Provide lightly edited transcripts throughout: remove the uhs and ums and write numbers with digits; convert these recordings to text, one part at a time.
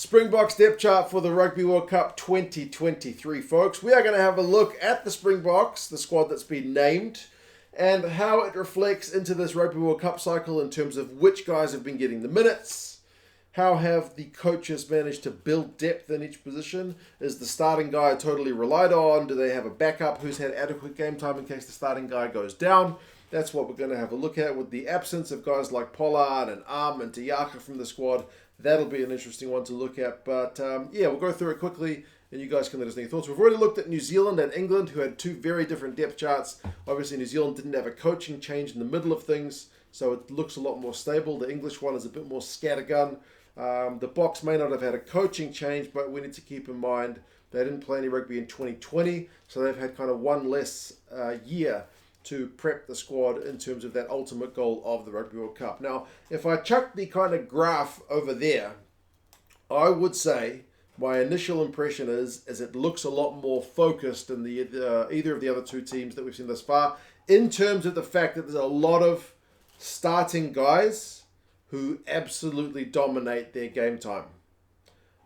Springboks depth chart for the Rugby World Cup 2023, folks. We are going to have a look at the Springboks, the squad that's been named, and how it reflects into this Rugby World Cup cycle in terms of which guys have been getting the minutes, how have the coaches managed to build depth in each position, is the starting guy totally relied on, do they have a backup who's had adequate game time in case the starting guy goes down. That's what we're going to have a look at with the absence of guys like Pollard and and Diaka from the squad. That'll be an interesting one to look at. But we'll go through it quickly and you guys can let us know your thoughts. We've already looked at New Zealand and England, who had two very different depth charts. Obviously, New Zealand didn't have a coaching change in the middle of things, so it looks a lot more stable. The English one is a bit more scattergun. The Boks may not have had a coaching change, but we need to keep in mind they didn't play any rugby in 2020, so they've had kind of one less year to prep the squad in terms of that ultimate goal of the Rugby World Cup. Now, if I chuck the kind of graph over there, I would say my initial impression is it looks a lot more focused than either of the other two teams that we've seen thus far, in terms of the fact that there's a lot of starting guys who absolutely dominate their game time.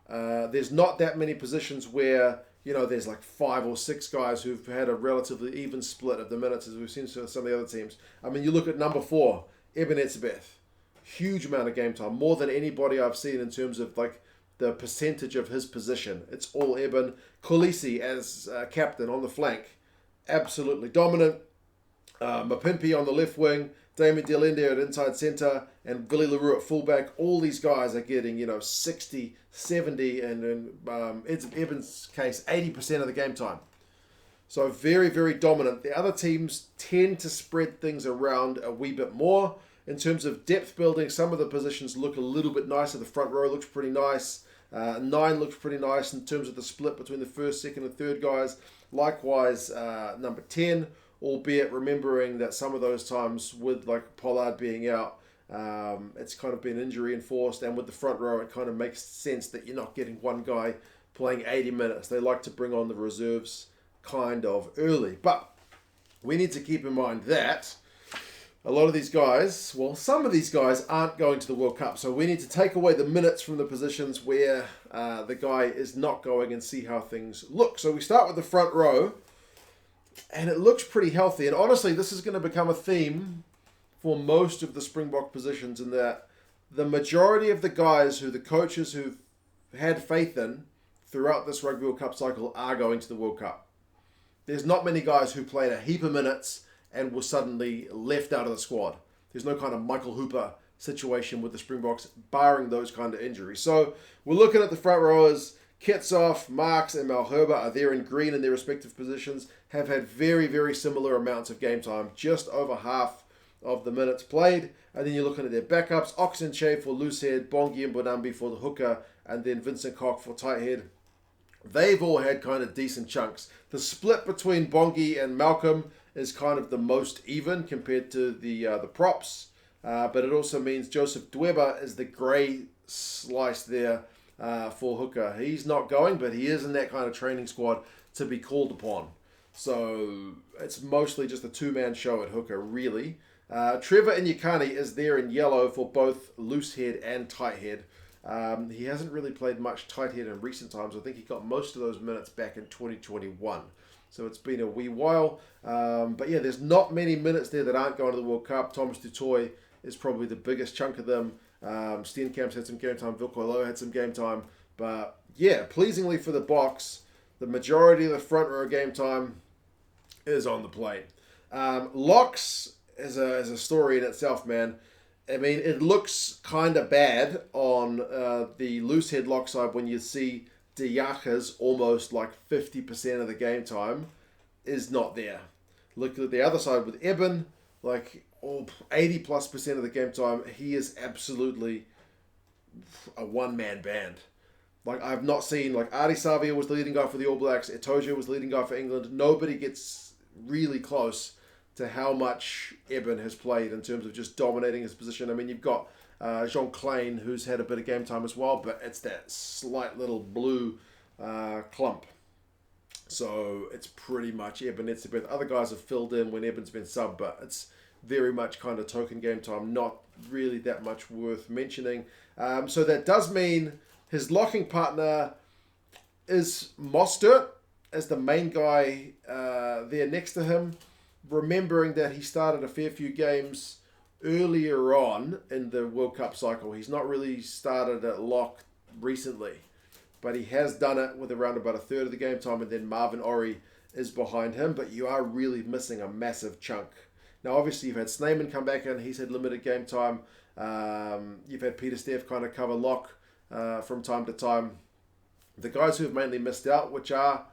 There's not that many positions where there's like 5 or 6 guys who've had a relatively even split of the minutes as we've seen with some of the other teams. I mean, you look at number 4, Eben Etzebeth. Huge amount of game time, more than anybody I've seen in terms of like the percentage of his position. It's all Eben. Kolisi as captain on the flank, absolutely dominant. Mapimpi on the left wing, Damien Delende at inside centre, and Billy LaRue at fullback. All these guys are getting, 60, 70, and in Eben's case, 80% of the game time. So very, very dominant. The other teams tend to spread things around a wee bit more. In terms of depth building, some of the positions look a little bit nicer. The front row looks pretty nice. 9 looks pretty nice in terms of the split between the first, second, and third guys. Likewise, number 10. Albeit remembering that some of those times with like Pollard being out, it's kind of been injury enforced, and with the front row it kind of makes sense that you're not getting one guy playing 80 minutes. They like to bring on the reserves kind of early. But we need to keep in mind that a lot of these guys, some of these guys aren't going to the World Cup, so we need to take away the minutes from the positions where the guy is not going and see how things look. So we start with the front row. And it looks pretty healthy. And honestly, this is going to become a theme for most of the Springbok positions, in that the majority of the guys who the coaches who've had faith in throughout this Rugby World Cup cycle are going to the World Cup. There's not many guys who played a heap of minutes and were suddenly left out of the squad. There's no kind of Michael Hooper situation with the Springboks, barring those kind of injuries. So we're looking at the front rowers. Kitsoff, Marks, and Malherbe are there in green in their respective positions, have had very, very similar amounts of game time, just over half of the minutes played. And then you're looking at their backups, Oxenche for loosehead, Bongi and Bonambi for the hooker, and then Vincent Koch for tight head. They've all had kind of decent chunks. The split between Bongi and Malcolm is kind of the most even compared to the props, but it also means Joseph Dweba is the grey slice there for hooker. He's not going, but he is in that kind of training squad to be called upon. So it's mostly just a two-man show at hooker, really. Trevor Inyekani is there in yellow for both loose head and tight head. He hasn't really played much tight head in recent times. I think he got most of those minutes back in 2021. So it's been a wee while. But yeah, there's not many minutes there that aren't going to the World Cup. Thomas Dutoy is probably the biggest chunk of them. Steenkamp's had some game time. Vilkoilo had some game time. But yeah, pleasingly for the Boks, the majority of the front row game time is on the plate. Locks is a story in itself, man. I mean, it looks kind of bad on the loose head lock side when you see Diaka's almost like 50% of the game time is not there. Look at the other side with Eben, like 80+% of the game time, he is absolutely a one-man band. Like, I've not seen, like, Adi Savia was the leading guy for the All Blacks, Eto'o was the leading guy for England. Nobody gets really close to how much Eben has played in terms of just dominating his position. I mean, you've got Jean Klein, who's had a bit of game time as well, but it's that slight little blue clump. So it's pretty much Eben Etzebeth. Other guys have filled in when Eben's been subbed, but it's very much kind of token game time, not really that much worth mentioning. So that does mean His locking partner is Mostert as the main guy there next to him, remembering that he started a fair few games earlier on in the World Cup cycle. He's not really started at lock recently, but he has done it with around about a third of the game time, and then Marvin Orie is behind him, but you are really missing a massive chunk. Now, obviously, you've had Snyman come back in. He's had limited game time. You've had Peter Steff kind of cover lock from time to time. The guys who have mainly missed out, which are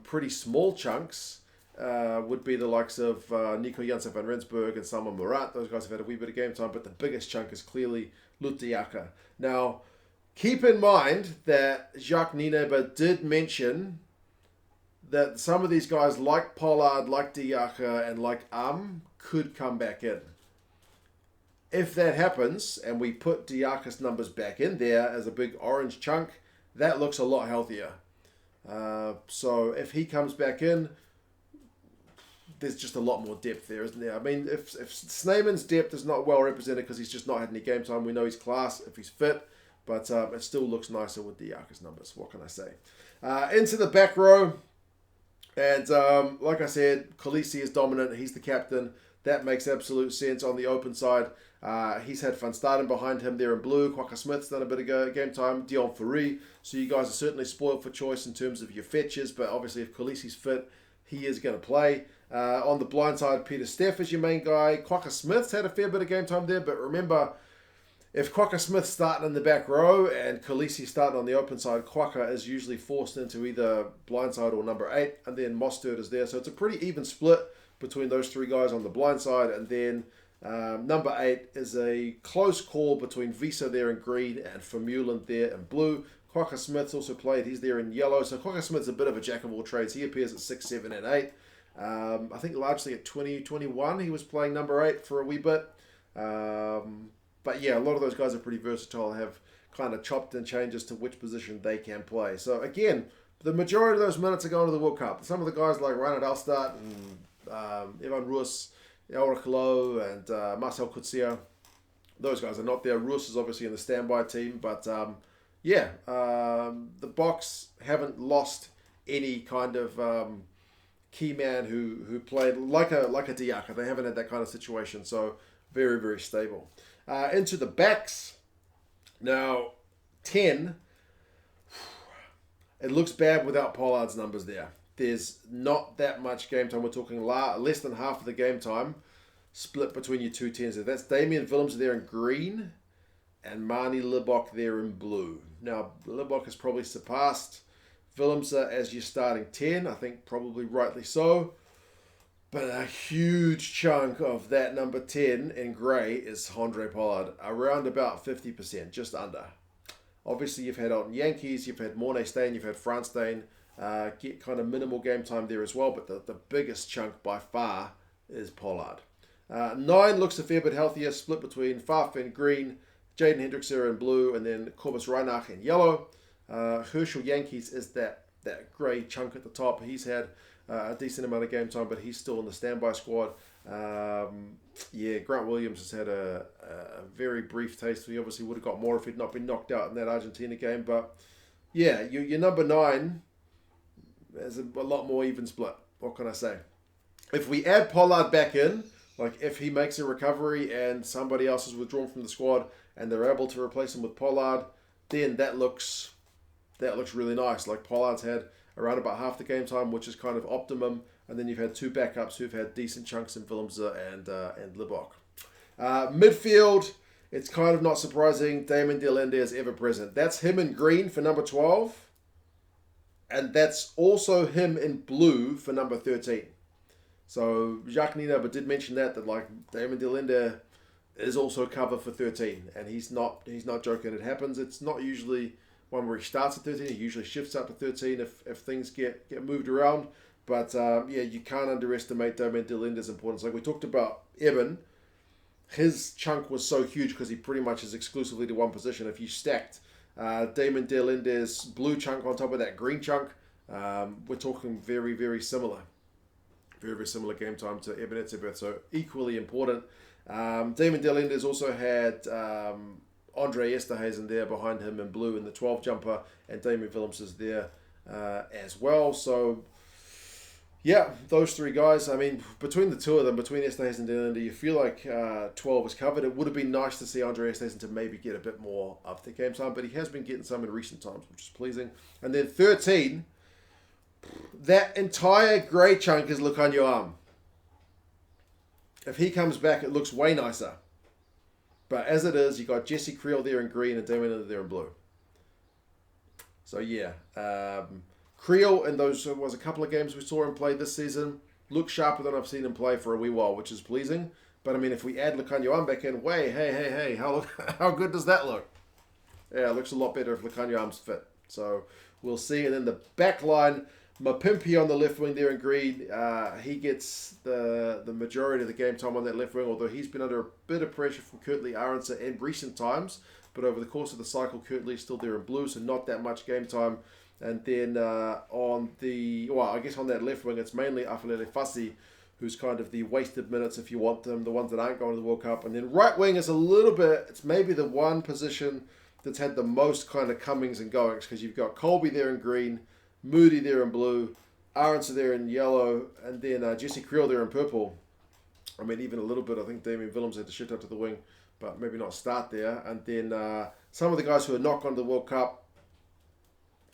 pretty small chunks, would be the likes of Nico Janssen van Rensburg and Salman Murat. Those guys have had a wee bit of game time, but the biggest chunk is clearly Lut Diaka. Now, keep in mind that Jacques Nienaber did mention that some of these guys like Pollard, like Diaka, and like could come back in. If that happens, and we put Diaka's numbers back in there as a big orange chunk, that looks a lot healthier. So if he comes back in, there's just a lot more depth there, isn't there? I mean, if Snyman's depth is not well represented because he's just not had any game time, we know he's class if he's fit, but it still looks nicer with Diaka's numbers. What can I say? Into the back row. And like I said, Khaleesi is dominant. He's the captain. That makes absolute sense on the open side. He's had fun starting behind him there in blue. Quokka Smith's done a bit of game time. Dion Fourie. So you guys are certainly spoiled for choice in terms of your fetches. But obviously if Khaleesi's fit, he is going to play. On the blind side, Peter Steff is your main guy. Quokka Smith's had a fair bit of game time there. But remember, if Quokka Smith's starting in the back row and Khaleesi starting on the open side, Quokka is usually forced into either blind side or number 8, and then Mostert is there. So it's a pretty even split between those three guys on the blind side, and then number 8 is a close call between Visa there in green and Vermeulen there in blue. Quokka Smith's also played. He's there in yellow. So Quokka Smith's a bit of a jack of all trades. He appears at 6, 7, and 8. I think largely at 2021 he was playing number 8 for a wee bit. But yeah, a lot of those guys are pretty versatile, have kind of chopped and changes to which position they can play. So again, the majority of those minutes are going to the World Cup. Some of the guys like Reinhard Alstad and Evan Roos, Elric Lowe and Marcel Coetzee, those guys are not there. Roos is obviously in the standby team, but the Boks haven't lost any kind of key man who played like a Diaka. They haven't had that kind of situation, so very, very stable. Into the backs. Now, 10. It looks bad without Pollard's numbers there. There's not that much game time. We're talking less than half of the game time split between your two 10s. That's Damien Willems there in green and Marnie Libbok there in blue. Now, Libbok has probably surpassed Willems as your starting 10. I think probably rightly so. But a huge chunk of that number 10 in grey is Andre Pollard, around about 50%, just under. Obviously, you've had Alton Yankees, you've had Mornay Steyn, you've had Frans Steyn, get kind of minimal game time there as well, but the biggest chunk by far is Pollard. 9 looks a fair bit healthier, split between Faf in green, Jaden Hendrickse in blue, and then Corbus Reinach in yellow. Herschel Yankees is that grey chunk at the top. He's had a decent amount of game time, but he's still in the standby squad. Grant Williams has had a very brief taste. He obviously would have got more if he'd not been knocked out in that Argentina game. But yeah, your number 9 is a lot more even split. What can I say? If we add Pollard back in, like if he makes a recovery and somebody else is withdrawn from the squad and they're able to replace him with Pollard, then that looks really nice. Like Pollard's had around about half the game time, which is kind of optimum. And then you've had 2 backups who've had decent chunks in Willems and Libbok. Midfield, it's kind of not surprising. Damon de Linde is ever present. That's him in green for number 12. And that's also him in blue for number 13. So Jacques Nienaber did mention that like Damon de Linde is also cover for 13. And he's not joking. It happens. It's not usually one where he starts at 13. He usually shifts up to 13 if things get moved around. But you can't underestimate Damon de Linde's importance. Like we talked about Eben, his chunk was so huge because he pretty much is exclusively to one position. If you stacked Damon de Linde's blue chunk on top of that green chunk, we're talking very, very similar. Very, very similar game time to Eben Etzebeth, so equally important. Damon de Linde's also had Andre Esterhuizen there behind him in blue in the 12 jumper, and Damien Willems is there as well. So, yeah, those three guys. I mean, between the two of them, between Esterhuizen and Delander, you feel like 12 is covered. It would have been nice to see Andre Esterhuizen to maybe get a bit more of the game time, but he has been getting some in recent times, which is pleasing. And then 13, that entire grey chunk is Lukanyo Arm. If he comes back, it looks way nicer. But as it is, you got Jesse Creel there in green and Damien there in blue. So yeah, Creel in those was a couple of games we saw him play this season. Looks sharper than I've seen him play for a wee while, which is pleasing. But I mean, if we add Lukanyo Arm back in, hey, how good does that look? Yeah, it looks a lot better if Lukanyo Arm's fit. So we'll see. And then the back line, Mapimpi on the left wing there in green. He gets the majority of the game time on that left wing, although he's been under a bit of pressure from Kurtley Arendse in recent times. But over the course of the cycle, Kurtley's still there in blue, so not that much game time. And then on that left wing, it's mainly Afalele Fassi, who's kind of the wasted minutes if you want them, the ones that aren't going to the World Cup. And then right wing is a little bit, it's maybe the one position that's had the most kind of comings and goings, because you've got Colby there in green, Moody there in blue, Arendse there in yellow, and then Jesse Creel there in purple. I mean, even a little bit, I think Damien Willems had to shift up to the wing, but maybe not start there. And then some of the guys who are not gone to the World Cup,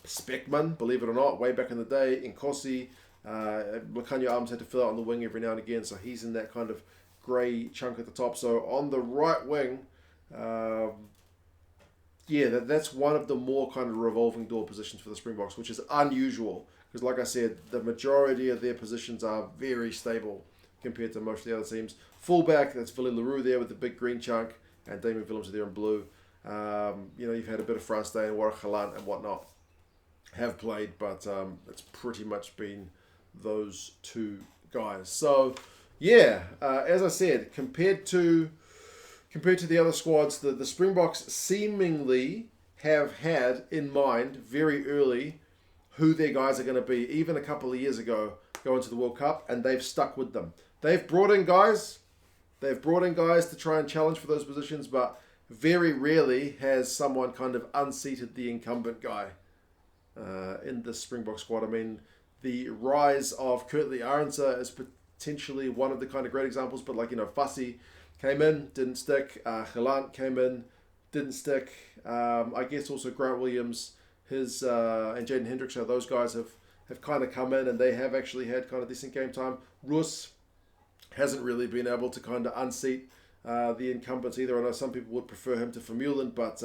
Speckman, believe it or not, way back in the day, Nkosi, Lukanyo Arms had to fill out on the wing every now and again, so he's in that kind of grey chunk at the top. So on the right wing, that's one of the more kind of revolving door positions for the Springboks, which is unusual, because like I said, the majority of their positions are very stable compared to most of the other teams. Fullback, that's Willie Leroux there with the big green chunk, and Damien Willems there in blue. You've had a bit of Frans Day and Warwick Galant and whatnot have played, but it's pretty much been those two guys. So yeah, as I said, compared to the other squads, the Springboks seemingly have had in mind very early who their guys are going to be, even a couple of years ago, going to the World Cup, and they've stuck with them. They've brought in guys to try and challenge for those positions, but very rarely has someone kind of unseated the incumbent guy in the Springbok squad. I mean, the rise of Kurtley Arendse is potentially one of the kind of great examples, but Fassi came in, didn't stick. Galant came in, didn't stick. I guess also Grant Williams, and Jaden Hendricks, those guys have kind of come in and they have actually had kind of decent game time. Roos hasn't really been able to kind of unseat the incumbents either. I know some people would prefer him to Vermeulen, but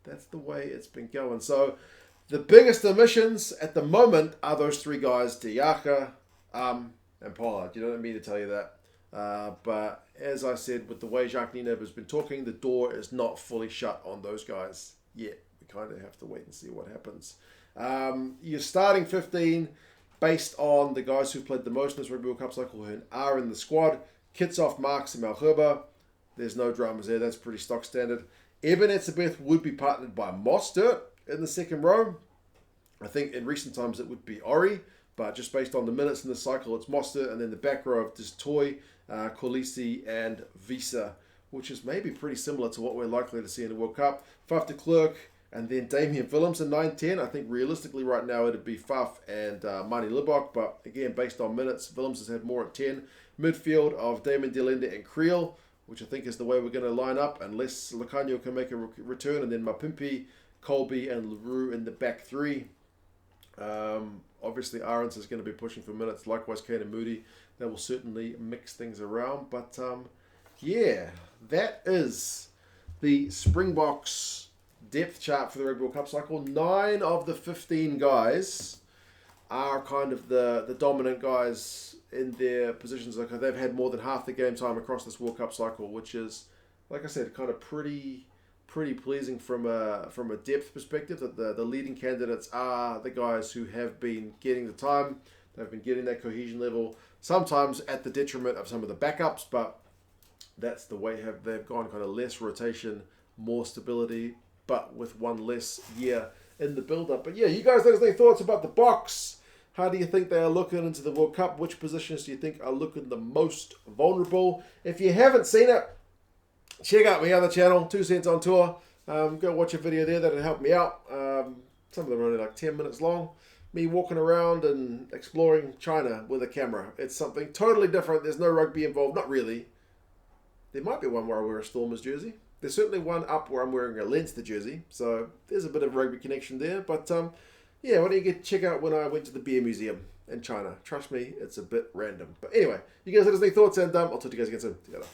that's the way it's been going. So the biggest omissions at the moment are those three guys, Diaka, and Pollard. You don't need me to tell you that. But as I said, with the way Jacques Nienaber has been talking, the door is not fully shut on those guys yet. We kind of have to wait and see what happens. You're starting 15 based on the guys who played the most in this Rugby World Cup cycle who are in the squad. Kitsoff, Marks, and Malherba. There's no dramas there. That's pretty stock standard. Eben Etzebeth would be partnered by Mostert in the second row. I think in recent times it would be Ori, but just based on the minutes in the cycle, it's Mostert, and then the back row of Destoy, Kolisi, and Visa, which is maybe pretty similar to what we're likely to see in the World Cup. Faf de Klerk, and then Damien Willems in 9-10. I think realistically right now it'd be Faf and Marty Libok, but again, based on minutes, Willems has had more at 10. Midfield of Damon Delende and Creel, which I think is the way we're going to line up, unless Lukanyo can make a return, and then Mapimpi, Colby, and Leroux in the back three. Obviously, Arendse is going to be pushing for minutes, likewise Kane and Moody. That will certainly mix things around, but that is the Springboks depth chart for the Rugby World Cup cycle. 9 of the 15 guys are kind of the dominant guys in their positions. Like they've had more than half the game time across this World Cup cycle, which is, like I said, kind of pretty pleasing from a depth perspective. That the leading candidates are the guys who have been getting the time, they've been getting that cohesion level, sometimes at the detriment of some of the backups, but that's the way they've gone, kind of less rotation, more stability, but with one less year in the build-up. But yeah, you guys let us know your thoughts about the box. How do you think they are looking into the World Cup? Which positions do you think are looking the most vulnerable? If you haven't seen it, check out my other channel, 2 Cents on Tour. Go watch a video there that'll help me out. Some of them are only like 10 minutes long. Me walking around and exploring China with a camera. It's something totally different. There's no rugby involved. Not really. There might be one where I wear a Stormers jersey. There's certainly one up where I'm wearing a Leinster jersey. So there's a bit of rugby connection there. But yeah, why don't you check out when I went to the beer museum in China. Trust me, it's a bit random. But anyway, you guys let us know your thoughts, and I'll talk to you guys again soon. Together.